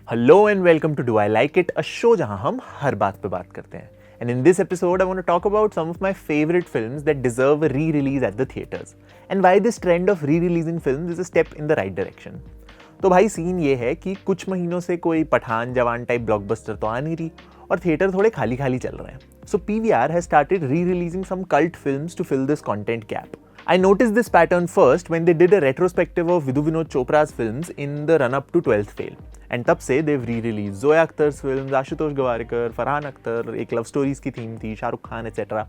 Hello and welcome to Do I Like It, a show जहां हम हर बात पे बात करते हैं. And in this episode, I want to talk about some of my favorite films that deserve a re-release at the theaters, and why this trend of re-releasing films is a step in the right direction. तो भाई scene ये है कि कुछ महीनों से कोई पठान जवान टाइप ब्लॉकबस्टर तो आ नहीं रही और थिएटर थोड़े खाली खाली चल रहे हैं. So PVR has started re-releasing some cult films to fill this content gap. I noticed this pattern first when they did a retrospective of Vidhu Vinod Chopra's films in the run-up to 12th Fail. And तब से they've re-released Zoya Akhtar's films, Ashutosh गवारिकर, Farhan Akhtar, एक love stories की theme थी, Shahrukh Khan etc.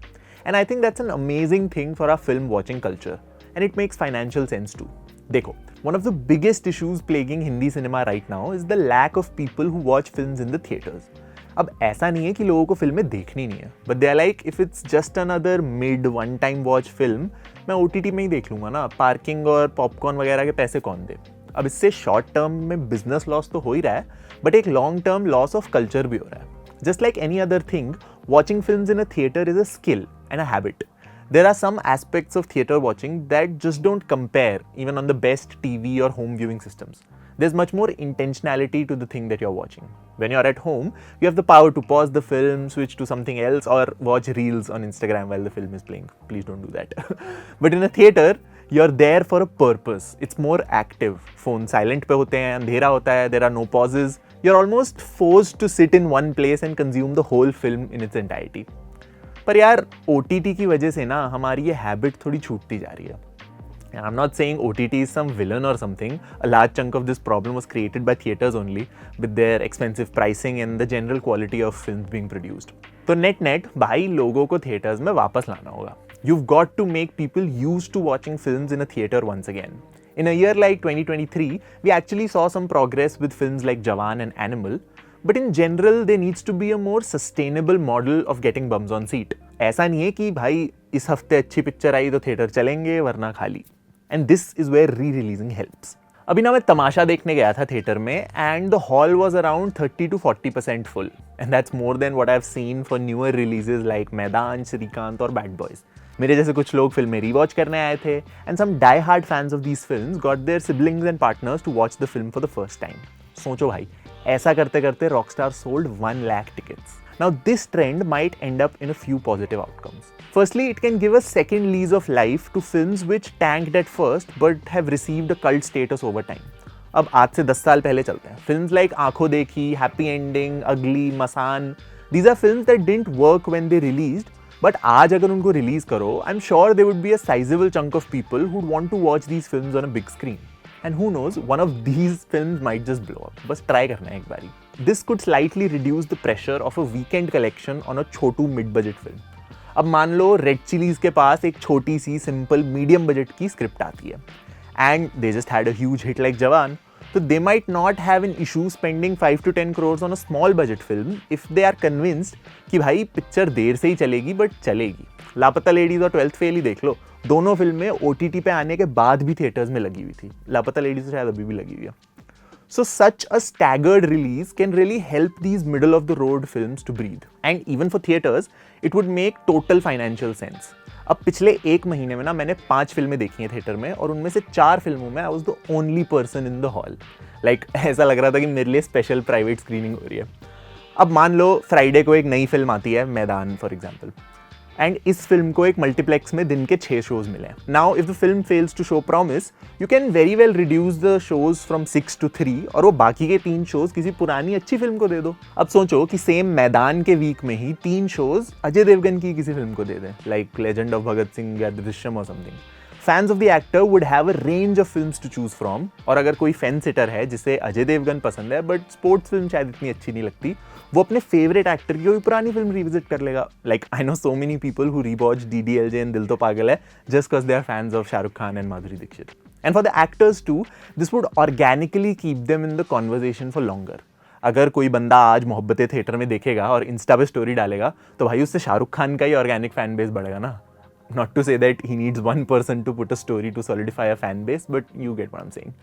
And I think that's an amazing thing for our film watching culture. And it makes financial sense too. देखो, one of the biggest issues plaguing Hindi cinema right now is the lack of people who watch films in the theaters. अब ऐसा नहीं है कि लोगों को फिल्में देखनी नहीं है, but they are like if it's just another mid one time watch film, मैं OTT में ही देख लूंगा ना, पार्किंग और पॉपकॉर्न वगैरह के पैसे कौन दे. अब इससे शॉर्ट टर्म में बिजनेस लॉस तो हो ही रहा है, बट एक long term loss of culture भी हो रहा है. Just like any other thing, watching films in a theatre is a skill and a habit. There are some aspects of theater watching that just don't compare even on the best TV or home viewing systems. There's much more intentionality to the thing that you're watching. When you're at home, you have the power to pause the film, switch to something else, or watch reels on Instagram while the film is playing. Please don't do that. But in a theater, you're there for a purpose. It's more active. Phone silent पे होते हैं, अंधेरा होता है, there are no pauses. You're almost forced to sit in one place and consume the whole film in its entirety. पर यार OTT की वजह से ना हमारी ये हैबिट थोड़ी छूटती जा रही है. I'm not saying OTT is some villain or something. A large chunk of this problem was created by theaters only, with their expensive pricing and the general quality of films being produced. तो net भाई लोगों को theatres में वापस लाना होगा. You've got to make people used to watching films in a theater once again. In a year like 2023, we actually saw some progress with films like Jawan and Animal. But in general, there needs to be a more sustainable model of getting bums on seat. ऐसा नहीं है कि भाई इस हफ्ते अच्छी picture आई तो theatre चलेंगे वरना खाली. And this is where re-releasing helps. अभी ना मैं तमाशा देखने गया था थिएटर में and the hall was around 30 to 40% full. And that's more than what I've seen for newer releases like मैदान, श्रीकांत और Bad Boys. मेरे जैसे कुछ लोग फिल्में रीवॉच करने आए थे and some die-hard fans of these films got their siblings and partners to watch the film for the first time. सोचो भाई, ऐसा करते करते Rockstar sold 1 lakh tickets. Now this trend might end up in a few positive outcomes. Firstly, it can give a second lease of life to films which tanked at first but have received a cult status over time. अब आज से 10 साल पहले चलते हैं. Films like आंखों देखी, Happy Ending, Ugly, Masan, these are films that didn't work when they released, but आज अगर उनको रिलीज करो, I'm sure there would be a sizable chunk of people who'd want to watch these films on a big screen. And who knows, one of these films might just blow up. बस try करना है एक बारी. This could slightly reduce the pressure of a weekend collection on a Chhotu mid-budget film. अब मान लो red chillies के पास एक छोटी सी सिंपल मीडियम बजट की स्क्रिप्ट आती है and they just had a huge hit like Jawan, तो they might not have an issue spending 5 to 10 crores on a small budget film if they are convinced कि भाई पिक्चर देर से ही चलेगी but चलेगी. लापता लेडीज और 12th फेल ही देख लो, दोनों फिल्में OTT पे आने के बाद भी थिएटर्स में लगी हुई थी. लापता लेडीज तो शायद अभी भी लगी हुई है. So such a staggered release can really help these middle of the road films to breathe. And even for theaters, it would make total financial sense. अब पिछले एक महीने में ना मैंने 5 फिल्में देखी हैं थिएटर में और उनमें से 4 फिल्मों में I was the only person in the hall. Like ऐसा लग रहा था कि मेरे लिए स्पेशल प्राइवेट स्क्रीनिंग हो रही है. अब मान लो फ्राइडे को एक नई फिल्म आती है, मैदान फॉर एग्जाम्पल, एंड इस फिल्म को एक मल्टीप्लेक्स में दिन के 6 शोज मिले. Now if the film fails to show promise, you can very well reduce the shows from 6 to 3 और वो बाकी के 3 शोज किसी पुरानी अच्छी फिल्म को दे दो. अब सोचो कि सेम मैदान के वीक में ही 3 शोज अजय देवगन की किसी फिल्म को दे दें, like legend of Bhagat Singh या दृश्यम और something. Fans of the actor would have a range of films to choose from. और अगर कोई फैन सिटर है जिसे अजय देवगन पसंद है बट स्पोर्ट्स फिल्म शायद इतनी अच्छी नहीं लगती, वो अपने फेवरेट एक्टर की कोई पुरानी फिल्म रिविजिट कर लेगा. Like I know so many people who rewatch DDLJ and Dil To Pagal Hai just because they are fans of Shahrukh Khan and Madhuri Dixit. And for the actors too, this would organically keep them in the conversation for longer. अगर कोई बंदा आज Mohabbatein theatre में देखेगा और Insta पे story डालेगा तो भाई उससे शाहरुख खान का ही ऑर्गेनिक फैन बेस बढ़ेगा ना. Not to say that he needs one person to put a story to solidify a fan base, but you get what I'm saying.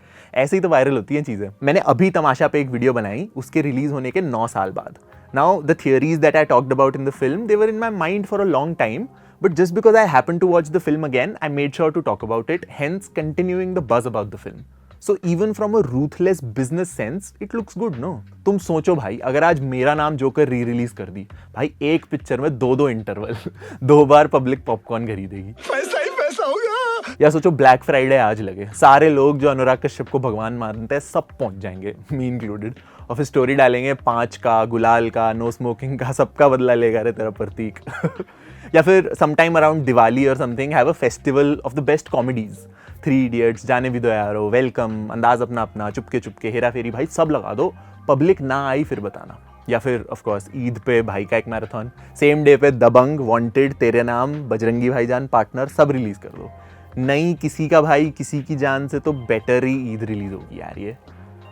ऐसे ही तो वायरल होती हैं चीज़ें. मैंने अभी तमाशा पे एक वीडियो बनाई उसके रिलीज होने के 9 साल बाद. Now the theories that I talked about in the film, they were in my mind for a long time, but just because I happened to watch the film again, I made sure to talk about it, hence continuing the buzz about the film. So even from a ruthless business sense it looks good no. तुम सोचो भाई, अगर आज मेरा नाम joker re release कर दी, भाई एक पिक्चर में 2-2 इंटरवल 2 बार पब्लिक पॉपकॉर्न खरीदेगी, पैसा ही पैसा होगा। या सोचो ब्लैक फ्राइडे आज लगे, सारे लोग जो अनुराग कश्यप को भगवान मानते हैं सब पहुंच जाएंगे, मी इंक्लूडेड, और फिर स्टोरी डालेंगे 5 का, गुलाल का, नो स्मोकिंग का, सबका बदला लेगा रे तेरा प्रतीक। या फिर समटाइम अराउंड दिवाली और something have a festival of the best comedies, 3 idiots, जाने भी दो यारो, वेलकम, अंदाज अपना अपना, चुपके चुपके, हेरा फेरी, भाई सब लगा दो, पब्लिक ना आई फिर बताना। या फिर ऑफ कोर्स ईद पे भाई का एक मैराथन, सेम डे पे दबंग, वांटेड, तेरे नाम, बजरंगी भाईजान, पार्टनर, सब रिलीज कर दो। नहीं किसी का भाई किसी की जान से तो बेटर ही ईद रिलीज होगी यार ये।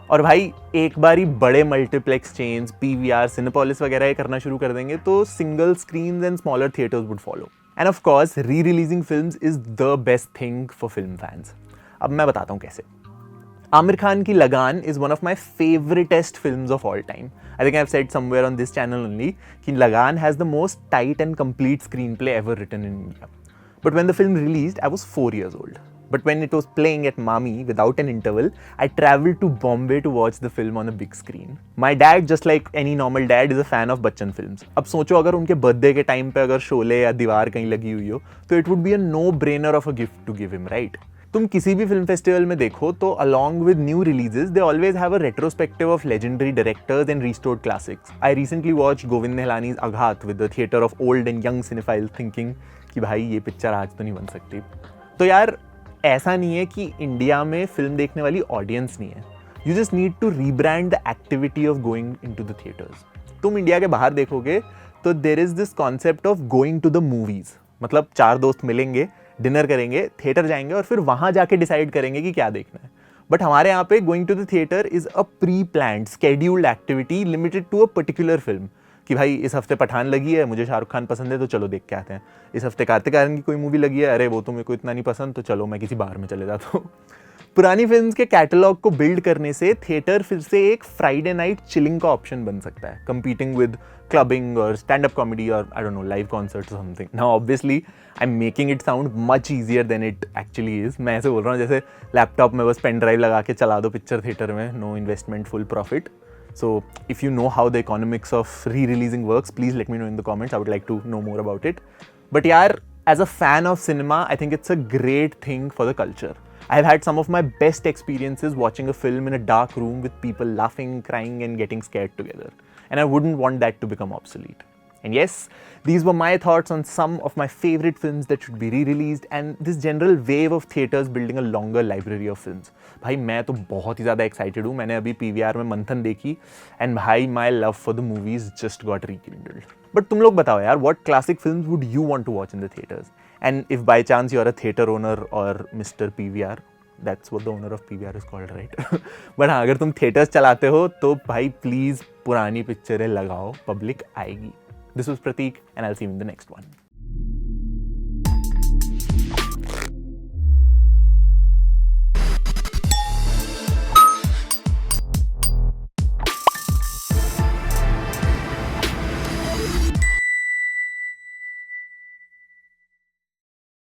और भाई एक बार ही बड़े मल्टीप्लेक्स चेन्स, पीवीआर, सिनेपोलिस वगैरह ये करना शुरू कर देंगे तो single screens and smaller theatres would follow. And of course re-releasing films is the best thing for film fans. अब मैं बताता हूँ कैसे। आमिर खान की Lagaan is one of my favouritest films of all time. I think I have said somewhere on this channel only कि Lagaan has the most tight and complete screenplay ever written in India. But when the film released, I was 4 years old. But when it was playing at Mami without an interval, I traveled to Bombay to watch the film on a big screen. My dad, just like any normal dad, is a fan of Bachchan films. अब सोचो अगर उनके birthday के time पे अगर शोले या दीवार कहीं लगी हुई हो तो it would be a no-brainer of a gift to give him, right? तुम किसी भी फिल्म फेस्टिवल में देखो तो along with new releases, they always have a retrospective of legendary directors and restored classics. I recently watched Govind Nihalani's Aghat with the theater of old and young cinephiles thinking कि भाई ये picture आज तो नहीं बन सकती। तो यार ऐसा नहीं है कि इंडिया में फिल्म देखने वाली ऑडियंस नहीं है, you just need to rebrand the activity of going into the theatres. तुम इंडिया के बाहर देखोगे तो there is this concept of going to the movies, मतलब 4 दोस्त मिलेंगे, डिनर करेंगे, थिएटर जाएंगे और फिर वहां जाके डिसाइड करेंगे कि क्या देखना है। बट हमारे यहाँ पे going to the theatre is a pre planned scheduled activity limited to a particular film, कि भाई इस हफ्ते पठान लगी है, मुझे शाहरुख खान पसंद है तो चलो देख के आते हैं। इस हफ्ते कार्तिक आर्यन की कोई मूवी लगी है, अरे वो तो मेरे को इतना नहीं पसंद तो चलो मैं किसी बार में चले जाता हूँ। पुरानी फिल्म्स के कैटलॉग को बिल्ड करने से थिएटर फिर से एक फ्राइडे नाइट चिलिंग का ऑप्शन बन सकता है, कंपीटिंग विद क्लबिंग और स्टैंड अप कॉमेडी और I don't know live concerts और something. Now obviously I am making it sound much easier than it actually is. मैं ऐसे बोल रहा हूँ जैसे लैपटॉप में बस पेन ड्राइव लगा के चला दो पिक्चर थिएटर में, no investment, full profit. So if you know how the economics of re-releasing works, please let me know in the comments. I would like to know more about it. But yaar, as a fan of cinema, I think it's a great thing for the culture. I've had some of my best experiences watching a film in a dark room with people laughing, crying and getting scared together. And I wouldn't want that to become obsolete. And yes, these were my thoughts on some of my favorite films that should be re-released and this general wave of theaters building a longer library of films. भाई मैं तो बहुत ही ज़्यादा excited हूँ। मैंने अभी PVR में मंथन देखी and भाई my love for the movies just got rekindled. But तुम लोग बताओ यार, what classic films would you want to watch in the theaters? And if by chance you are a theater owner or Mr. PVR, that's what the owner of PVR is called, right? But हाँ, अगर तुम theatres चलाते हो तो भाई please पुरानी पिक्चरें लगाओ, पब्लिक आएगी। This was Prateek and I'll see you in the next one.